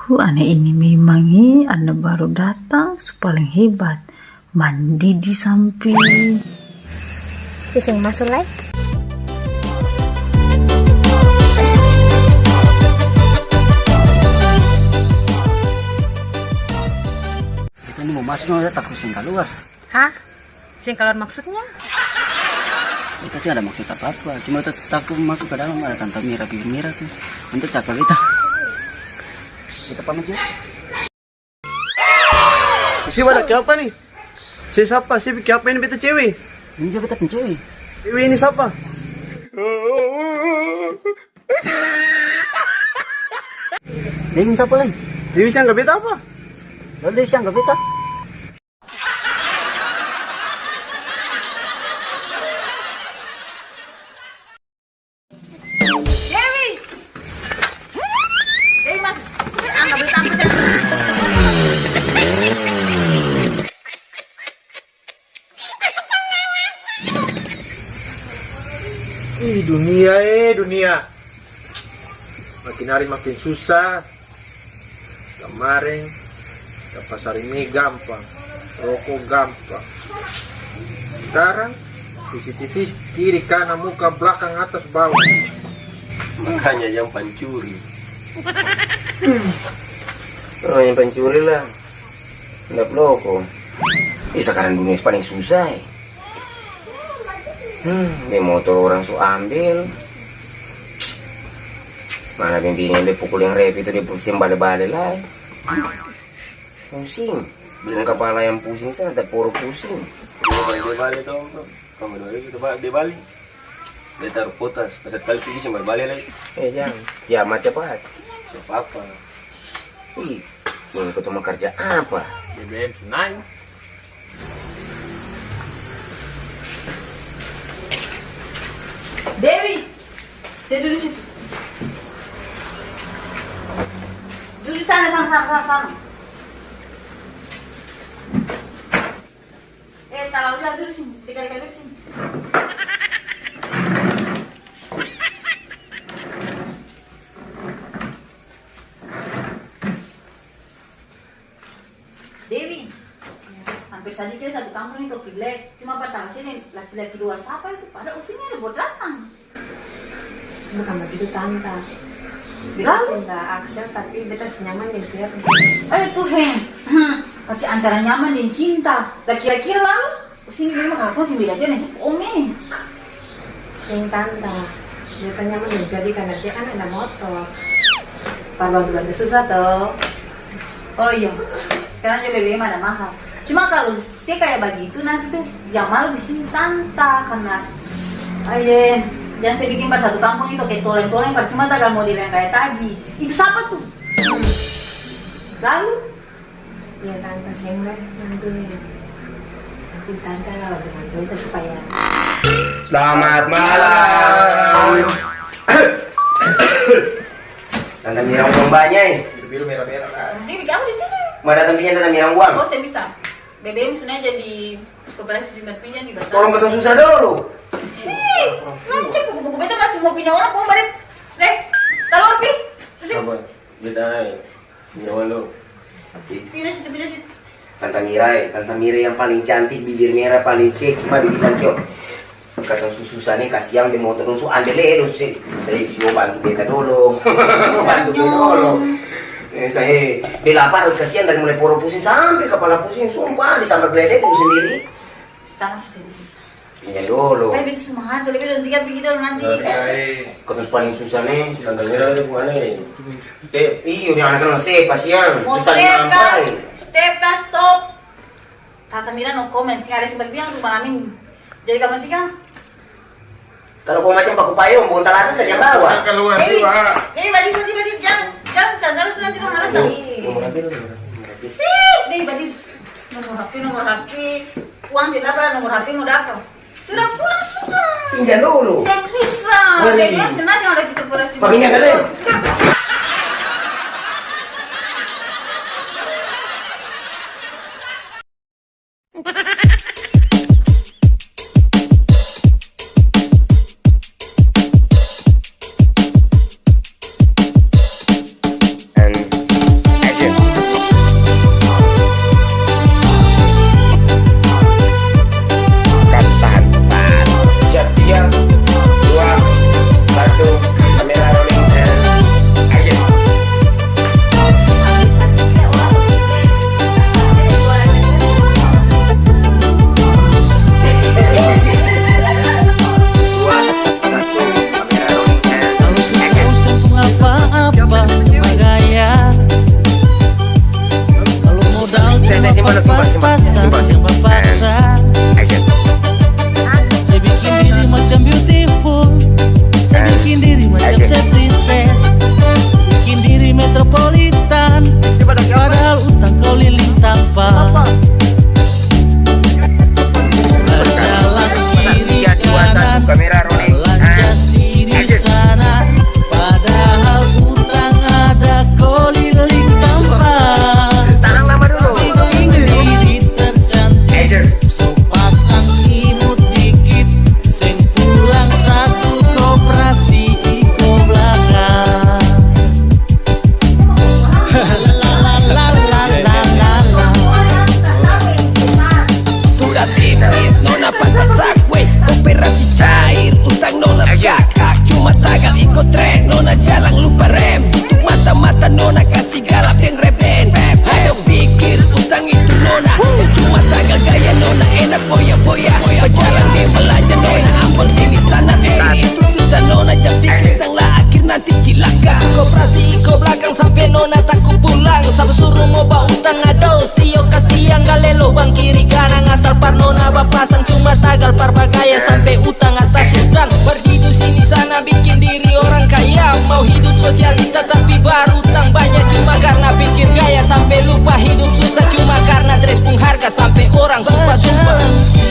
Aneh ini memang Anda baru datang, paling hebat. Mandi di samping. Pusing masuk lagi. Kita ini mau masuk, nggak takut sing keluar. Hah? Sing keluar maksudnya? Kita sih ada maksud apa-apa, cuma takut masuk ke dalam ada tante Mira, Bibi Mira tuh untuk cakap kita. Kita pamit ya. Si ada apa nih? Si siapa? Si apa ini beta cewek? Ini juga kita pencuri. Cewek ini siapa? Dewi siapa lagi? Dewi siang gak beta apa? Lalu Dewi siang gak beta? Dunia. Makin hari makin susah. Kemarin ke pasar ini gampang, rokok gampang. Sekarang CCTV kiri kanan muka belakang atas bawah. Makanya yang pencuri. Oh, yang pencuri lah. Nggak loko. Sekarang dunia paling susah. Ini motor orang su ambil. Mana bimbingnya dia pukul yang rep itu dia pusing balik-balik lah. Pusing. Bilang kepala yang pusing saya ada poro pusing. Dia balik dong. Kamu dulu kita balik dia balik. Dia taruh potas. Pada kali pergi sambil balik lagi. Jangan. Kiamat cepat. Siapa apa? Ih, ini ketemu kerja apa? BBM naik. Dewi, saya duduk situ. Duduk sana. Taruh aja duduk sini, dikali-kali sini. Dewi, hampir saja kita satu kampung ini ke kiblat. Cuma pertama sini laki-laki dua siapa itu pada usianya ada buat datang. Bukan begitu tante. Beta cinta Axel tapi beta senyaman yang biar. Tuh laki antara nyaman dan cinta. Laki-laki lalu sini memang aku sih beda aja nih Ome. Sing tante. Beta nyaman yang jadi karena dia kan ada motor. Paruan susah toh. Oh iya. Sekarang juga BBM ada mahal. Cuma kalau saya kayak begitu nanti tuh yang malu di sini tante karena jangan saya bikin pada satu kampung itu kayak toleng-toleng cuma tak model yang kayak tadi. Itu siapa tuh? Lalu? Ya tante sing nanti tante kalau dengan itu supaya. Selamat malam. Tante Mira uang banyak. Biru merah-merah kan. Dewi, kamu di sini? Mau datang pinjam Tante Mira uang. Oh, saya bisa. BBM sudah jadi koperasi Jumat pinjam di Batam. Tolong ketemu susah dulu. Nanti buku-buku beta masih mau pinjam orang, mau balik. Kalau Pi. Sabar. Beda naik. Minum dulu. Pindah situ. Tante Mira yang paling cantik, bibir merah paling seksi, mah bilang kyo. Kata susah nih kasihan di motor nusu ambil sih. Saya mau bantu beta dulu. Bantu beta dulu. Saya lapar kasihan dari mulai poro pusing sampai kepala pusing sumpah disambar geledek sendiri. Sama sih. Pinjam dulu. Tapi itu semangat, lebih dari 3 begitu nanti. Ketus paling susah nih. Tante Mira itu mana nih? Iya, udah anak-anak step kasihan. Mau step kan, stop. Tante Mira no comment, sih ada sempat bilang rumah Amin. Jadi kamu tika? Kalau kau macam paku payung, buntal atas dan yang bawah. Keluar Dewi, juga. Dewi, jangan, saya nanti kamu malas lagi. Dewi, nomor HP, uang sudah berapa, nomor HP mau dapat. Sudah pulang sudah. Pinjam dulu. Saya bisa. Dewi, senang sih ada kita kurasi. Paminnya kan? mana ngasal parnona bapasang cuma tagal parbagaya sampai utang atas utang. Berhidup sini sana bikin diri orang kaya, mau hidup sosialita tapi baru utang banyak cuma karena pikir gaya sampai lupa hidup susah cuma karena dress pun harga sampai orang sumpah-sumpah.